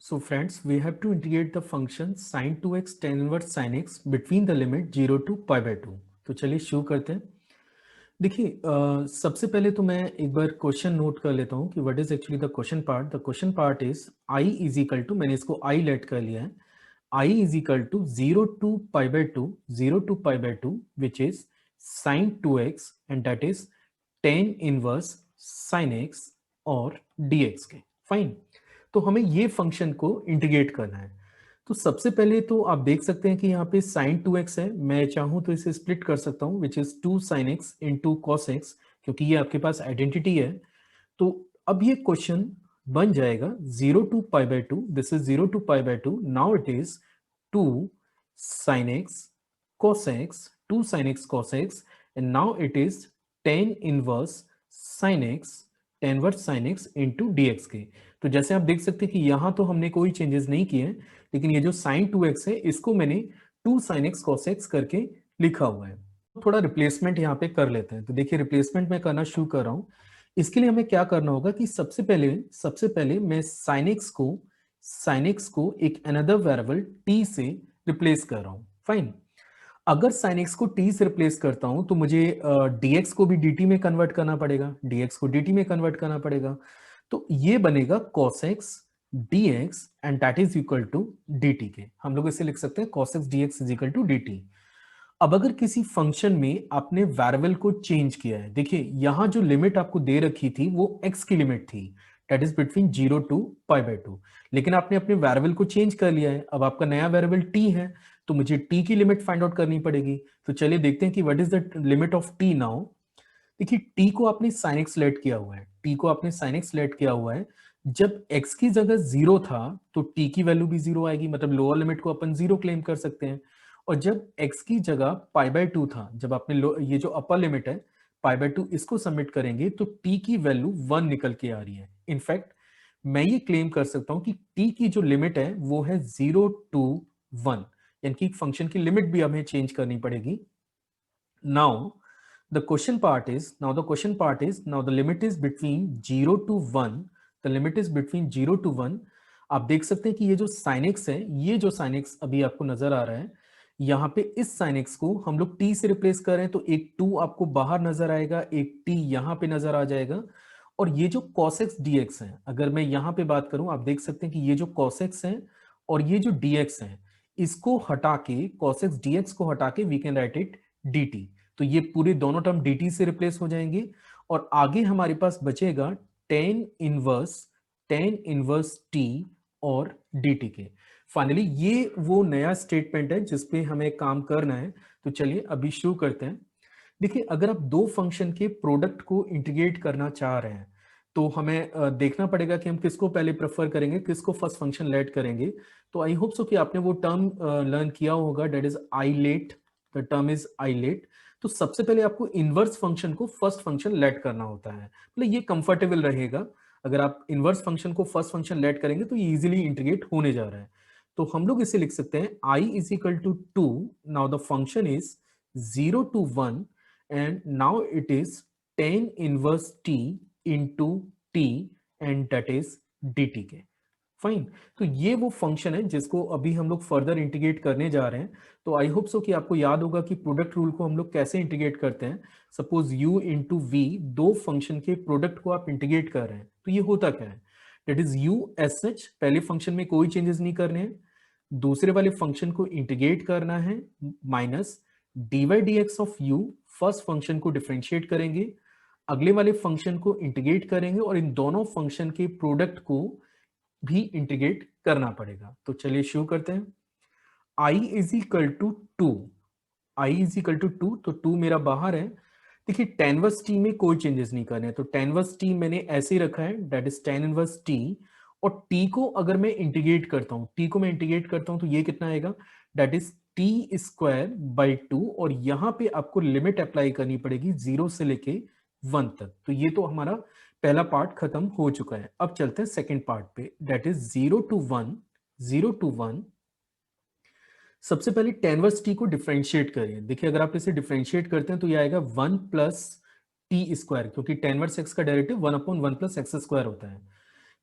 So friends, we have to integrate the function sin 2x tan inverse sin x between the limit 0 to pi by 2। तो चलिए शुरू करते हैं। देखिए सबसे पहले तो मैं एक बार क्वेश्चन नोट कर लेता हूँ कि what is actually the question part. The question part is I is equal to, मैंने इसको I लेट कर लिया है, I is equal to 0 to pi by two, 0 to pi by two which is sin 2x and that is tan inverse sin x और dx के। Fine. तो हमें ये फंक्शन को इंटीग्रेट करना है। तो सबसे पहले तो आप देख सकते हैं कि यहाँ पे sin 2x है, मैं चाहूं तो इसे स्प्लिट कर सकता हूं which is 2 sin x into cos x, क्योंकि ये आपके पास आइडेंटिटी है। तो अब ये क्वेश्चन बन जाएगा 0 to pi by two, this is 0 to pi by two, now it is 2 sin x cos x, 2 sin x cos x, and now it is tan inverse sin x, tan inverse sin x into dx के। तो जैसे आप देख सकते हैं कि यहां तो हमने कोई चेंजेस नहीं किए, लेकिन ये जो sin 2x है इसको मैंने 2 sin x cos x करके लिखा हुआ है। थोड़ा रिप्लेसमेंट यहाँ पे कर लेते हैं। तो देखिए रिप्लेसमेंट मैं करना शुरू कर रहा हूँ। इसके लिए हमें क्या करना होगा कि सबसे पहले मैं sin x को एक अनदर वेरिएबल t से रिप्लेस कर रहा हूँ। फाइन। अगर sin x को t से रिप्लेस करता हूं तो मुझे dx को भी dt में कन्वर्ट करना पड़ेगा, dx को dt में कन्वर्ट करना पड़ेगा। तो ये बनेगा cos x dx and that is equal to dt के। हम लोग इसे लिख सकते हैं cos x dx is equal to dt। अब अगर किसी फंक्शन में आपने वेरिएबल को चेंज किया है, देखिए यहां जो लिमिट आपको दे रखी थी वो x की लिमिट थी, that is between 0 to pi by two, लेकिन आपने अपने वेरिएबल को चेंज कर लिया है। अब आपका नया वेरिएबल t है, तो मुझे t की लिमिट फाइंड आउट करनी पड़ेगी। तो चलिए देखते हैं कि what is the limit of t now. देखिए t को आपने sin x लेट किया हुआ है, t को आपने sin x लेट किया हुआ है। जब x की जगह 0 था तो t की वैल्यू भी 0 आएगी, मतलब लोअर लिमिट को अपन 0 क्लेम कर सकते हैं। और जब x की जगह पाई बाई टू था, जब आपने ये जो अपर लिमिट है पाई बाई टू इसको सबमिट करेंगे तो t की वैल्यू 1 निकल के आ रही है। इनफैक्ट मैं ये क्लेम कर सकता हूं कि t की जो लिमिट है वो है 0 टू 1, यानी कि फंक्शन की लिमिट भी हमें चेंज करनी पड़ेगी। Now the question part is, now the limit is between 0 to 1, the limit is between 0 to 1। आप देख सकते हैं कि ये जो sin x है, ये जो sin x अभी आपको नजर आ रहा है, यहाँ पे इस sin x को हम लोग t से रिप्लेस कर रहे हैं, तो एक 2 आपको बाहर नजर आएगा, एक t यहाँ पे नजर आ जाएगा। और ये जो cos x dx है, अगर मैं यहाँ पे बात करूं, आप देख सकते हैं कि ये जो cos x है और ये जो dx है, इसको हटा के, cos x dx को हटा के we can write it dt। तो ये पूरे दोनों टर्म dt से रिप्लेस हो जाएंगे और आगे हमारे पास बचेगा tan इनवर्स t और dt के। फाइनली ये वो नया स्टेटमेंट है जिसपे हमें काम करना है। तो चलिए अभी शुरू करते हैं। देखिए अगर आप दो फंक्शन के प्रोडक्ट को इंटीग्रेट करना चाह रहे हैं तो हमें देखना पड़ेगा कि हम किसको पहले प्रेफर करेंगे, किसको फर्स्ट फंक्शन लेट करेंगे। तो आई होप सो कि आपने वो टर्म लर्न किया होगा, that is eyelet. The term is eyelet. तो सबसे पहले आपको इनवर्स फंक्शन को फर्स्ट फंक्शन लेट करना होता है, मतलब ये कंफर्टेबल रहेगा। अगर आप इनवर्स फंक्शन को फर्स्ट फंक्शन लेट करेंगे तो ये इजीली इंटीग्रेट होने जा रहा है। तो हम लोग इसे लिख सकते हैं i is equal to 2, now the function is 0 to 1 and now it is tan inverse t into t and that is dt के। फाइन। तो ये वो फंक्शन है जिसको अभी हम लोग फर्दर इंटीग्रेट करने जा रहे हैं। तो आई होप सो कि आपको याद होगा कि प्रोडक्ट रूल को हम लोग कैसे इंटीग्रेट करते हैं। सपोज u इंटू वी, दो फंक्शन के प्रोडक्ट को आप इंटीग्रेट कर रहे हैं तो ये होता क्या है, दैट इज u एस सच, पहले फंक्शन में कोई चेंजेस नहीं करने हैं, दूसरे वाले फंक्शन को इंटीग्रेट करना है, minus dy dx of u, first function को डिफरेंशिएट करेंगे, अगले वाले फंक्शन को इंटीग्रेट करेंगे और इन दोनों फंक्शन के प्रोडक्ट को भी इंटीग्रेट करना पड़ेगा। तो चलिए शुरू करते हैं। i is equal to 2, i is equal to 2, तो 2 मेरा बाहर है। देखिए tan इनवर्स t में कोई चेंजेस नहीं करने, तो tan इनवर्स t मैंने ऐसे ही रखा है, that is tan inverse t। और t को अगर मैं इंटीग्रेट करता हूं, t को मैं इंटीग्रेट करता हूं तो ये कितना आएगा, that is t square by 2। और यहां पे आपको लिमिट अप्लाई करनी पड़ेगी 0 से लेके 1 तक। तो ये तो हमारा पहला पार्ट खत्म हो चुका है। अब चलते हैं सेकेंड पार्ट पे, दैट इज 0 टू 1, 0 टू 1। सबसे पहले tan इनवर्स t को डिफरेंशिएट करिए। देखिए अगर आप इसे डिफरेंशिएट करते हैं तो ये आएगा 1 प्लस टी स्क्वायर, क्योंकि tan इनवर्स x का derivative 1 upon 1 plus x square होता है।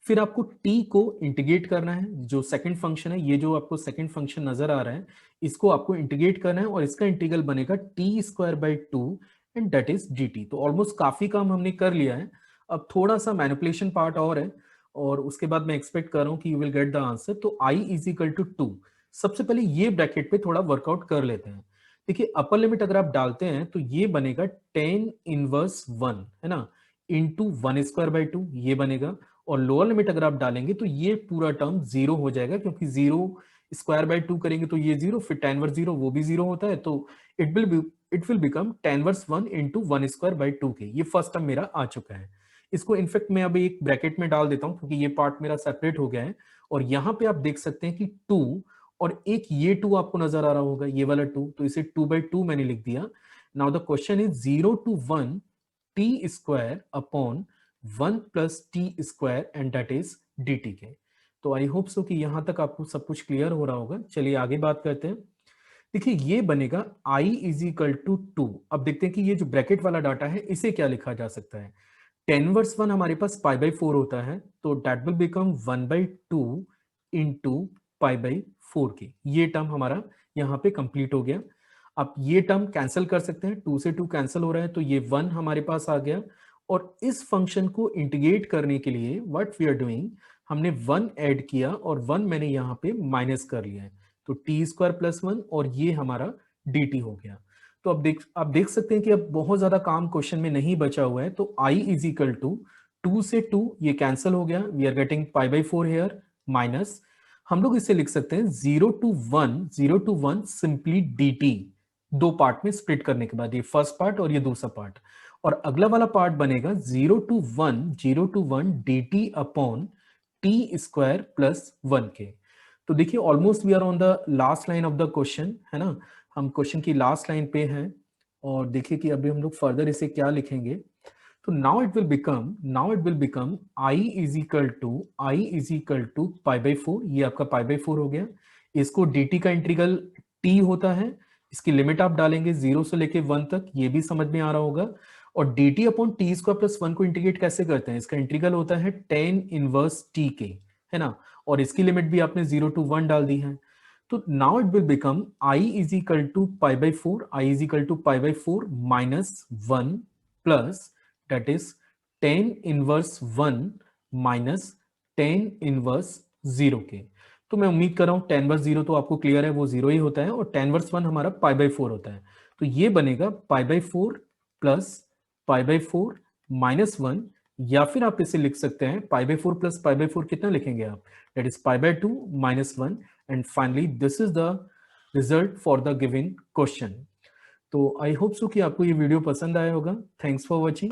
फिर आपको t को इंटीग्रेट करना है, जो सेकंड फंक्शन है, ये जो आपको सेकंड फंक्शन नजर आ रहा है, इसको आपको इंटीग्रेट करना है और इसका इंटीग्रल बनेगा T square by two and that is dt। तो ऑलमोस्ट काफी काम हमने कर लिया है, अब थोड़ा सा मैनिपुलेशन पार्ट और है, और उसके बाद मैं एक्सपेक्ट कर रहा हूं कि you will get the answer. तो i इज इक्वल टू 2। सबसे पहले ये ब्रैकेट पे थोड़ा वर्कआउट कर लेते हैं। देखिए अपर लिमिट अगर आप डालते हैं तो ये बनेगा 10 इनवर्स 1 है ना, इंटू 1 स्क्वायर बाई 2 ये बनेगा, और लोअर लिमिट अगर आप डालेंगे तो ये पूरा टर्म जीरो हो जाएगा, क्योंकि जीरो स्क्वायर बाय 2 करेंगे तो ये जीरो, फिर tan वर्स जीरो वो भी जीरो होता है, तो इट विल बिकम tan वर्स 1 इंटू 1 स्क्वायर बाय 2 के। ये फर्स्ट टर्म मेरा आ चुका है। इसको इनफेक्ट मैं अभी एक ब्रैकेट में डाल देता हूं क्योंकि ये पार्ट मेरा सेपरेट हो गया है, और यहां पे आप देख सकते हैं कि 2 और एक ये 2 आपको नजर आ रहा होगा, ये वाला 2, तो इसे 2/2 मैंने लिख दिया। Now the question is 0 to 1 t square upon 1 plus T square and that is dt के। तो आई होप सो कि यहां तक आपको सब कुछ क्लियर हो रहा होगा। चलिए आगे बात करते हैं। देखिए ये बनेगा i इज इक्वल टू 2। अब देखते हैं कि ये जो ब्रैकेट वाला डाटा है इसे क्या लिखा जा सकता है। 10 वर्स 1 हमारे पास पाई बाई 4 होता है, तो that will become 1/2 into pi by 4 के। ये टर्म हमारा यहाँ पे कंप्लीट हो गया। आप ये टर्म कैंसिल कर सकते हैं, 2 से 2 कैंसिल हो रहा है, तो ये 1 हमारे पास आ गया। और इस फंक्शन को इंटीग्रेट करने के लिए व्हाट वी आर डूइंग, हमने 1 ऐड किया और 1 मैंने यहाँ पे माइनस कर लिया है, तो टी स्क्वायर प्लस 1 और ये हमारा dt हो गया। तो अब आप देख सकते हैं कि अब बहुत ज्यादा काम क्वेश्चन में नहीं बचा हुआ है। तो i इज इक्वल टू 2 से 2 ये कैंसिल हो गया, we are getting pi by 4 here, minus हम लोग इसे लिख सकते हैं 0 to 1 सिंपली dt। दो पार्ट में स्प्लिट करने के बाद, ये फर्स्ट पार्ट और ये दूसरा पार्ट, और अगला वाला पार्ट बनेगा 0 to 1 dt upon T square plus 1 के। तो देखिए almost we are on the last line of the question, है ना, हम क्वेश्चन की लास्ट लाइन पे हैं। और देखिए कि अभी हम लोग फर्दर इसे क्या लिखेंगे। तो now it will become i is equal to pi by 4, ये आपका पाई बाई 4 हो गया। इसको dt का इंटीग्रल t होता है, इसकी लिमिट आप डालेंगे 0 से लेके 1 तक, ये भी समझ में आ रहा होगा। और dt upon T square plus 1 को इंटीग्रेट कैसे करते हैं, इसका इंटीग्रल होता है 10 इनवर्स t के, है ना, और इसकी लिमिट भी आपने 0 to 1 डाल दी है। तो now it will become i is equal to pi by 4 minus 1 plus that is 10 inverse 1 minus 10 inverse 0 के। तो मैं उम्मीद कर रहा हूं 10 इनवर्स 0 तो आपको क्लियर है, वो 0 ही होता है, और 10 इनवर्स 1 हमारा पाई बाई 4 होता है। तो ये बनेगा पाई by 4 plus pi by 4 minus 1, या फिर आप इसे लिख सकते हैं पाई बाई 4 प्लस पाई बाई 4 कितना लिखेंगे आप, that is pi by 2 minus 1, and finally this is the result for the given question. तो आई होप सो कि आपको ये वीडियो पसंद आया होगा। Thanks for watching.